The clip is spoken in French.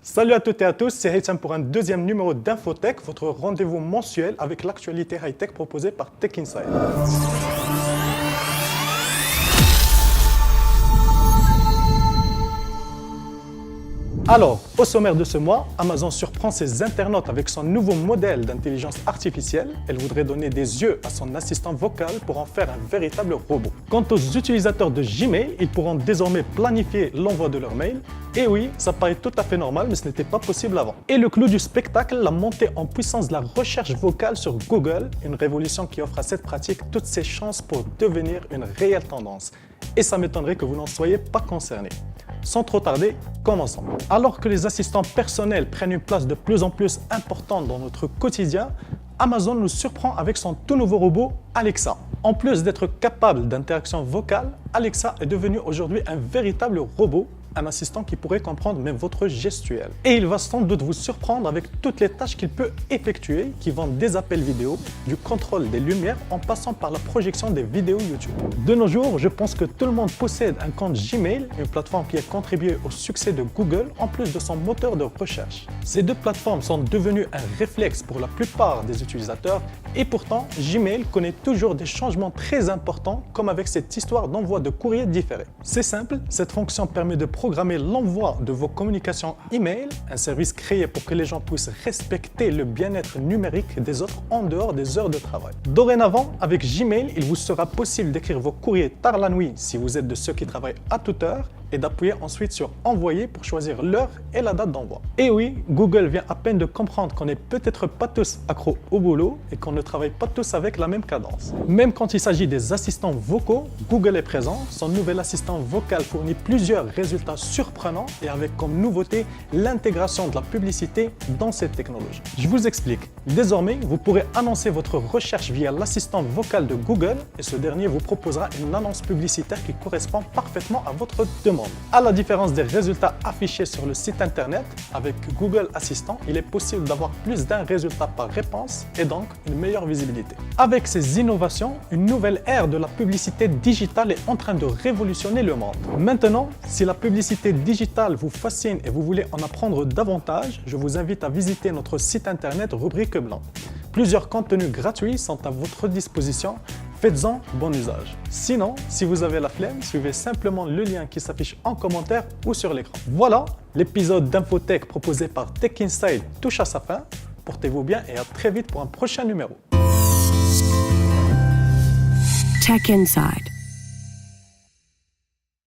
Salut à toutes et à tous, c'est Haytham pour un deuxième numéro d'Infotech, votre rendez-vous mensuel avec l'actualité high-tech proposée par Tech Inside. Alors, au sommaire de ce mois, Amazon surprend ses internautes avec son nouveau modèle d'intelligence artificielle. Elle voudrait donner des yeux à son assistant vocal pour en faire un véritable robot. Quant aux utilisateurs de Gmail, ils pourront désormais planifier l'envoi de leurs mails. Et oui, ça paraît tout à fait normal, mais ce n'était pas possible avant. Et le clou du spectacle, la montée en puissance de la recherche vocale sur Google, une révolution qui offre à cette pratique toutes ses chances pour devenir une réelle tendance. Et ça m'étonnerait que vous n'en soyez pas concerné. Sans trop tarder, commençons. Alors que les assistants personnels prennent une place de plus en plus importante dans notre quotidien, Amazon nous surprend avec son tout nouveau robot Alexa. En plus d'être capable d'interaction vocale, Alexa est devenu aujourd'hui un véritable robot, un assistant qui pourrait comprendre même votre gestuelle. Et il va sans doute vous surprendre avec toutes les tâches qu'il peut effectuer, qui vont des appels vidéo, du contrôle des lumières, en passant par la projection des vidéos YouTube. De nos jours, je pense que tout le monde possède un compte Gmail, une plateforme qui a contribué au succès de Google, en plus de son moteur de recherche. Ces deux plateformes sont devenues un réflexe pour la plupart des utilisateurs, et pourtant, Gmail connaît toujours des changements très importants, comme avec cette histoire d'envoi de courrier différé. C'est simple, cette fonction permet de programmer l'envoi de vos communications email, un service créé pour que les gens puissent respecter le bien-être numérique des autres en dehors des heures de travail. Dorénavant, avec Gmail, il vous sera possible d'écrire vos courriers tard la nuit si vous êtes de ceux qui travaillent à toute heure et d'appuyer ensuite sur Envoyer pour choisir l'heure et la date d'envoi. Et oui, Google vient à peine de comprendre qu'on n'est peut-être pas tous accros au boulot et qu'on ne travaille pas tous avec la même cadence. Même quand il s'agit des assistants vocaux, Google est présent. Son nouvel assistant vocal fournit plusieurs résultats surprenants et avec comme nouveauté l'intégration de la publicité dans cette technologie. Je vous explique. Désormais, vous pourrez annoncer votre recherche via l'assistant vocal de Google et ce dernier vous proposera une annonce publicitaire qui correspond parfaitement à votre demande. À la différence des résultats affichés sur le site internet, avec Google Assistant, il est possible d'avoir plus d'un résultat par réponse et donc une meilleure visibilité. Avec ces innovations, une nouvelle ère de la publicité digitale est en train de révolutionner le monde. Maintenant, si la publicité digitale vous fascine et vous voulez en apprendre davantage, je vous invite à visiter notre site internet rubrique blanc. Plusieurs contenus gratuits sont à votre disposition. Faites-en bon usage. Sinon, si vous avez la flemme, suivez simplement le lien qui s'affiche en commentaire ou sur l'écran. Voilà, l'épisode d'Infotech proposé par Tech Inside touche à sa fin. Portez-vous bien et à très vite pour un prochain numéro. Tech Inside.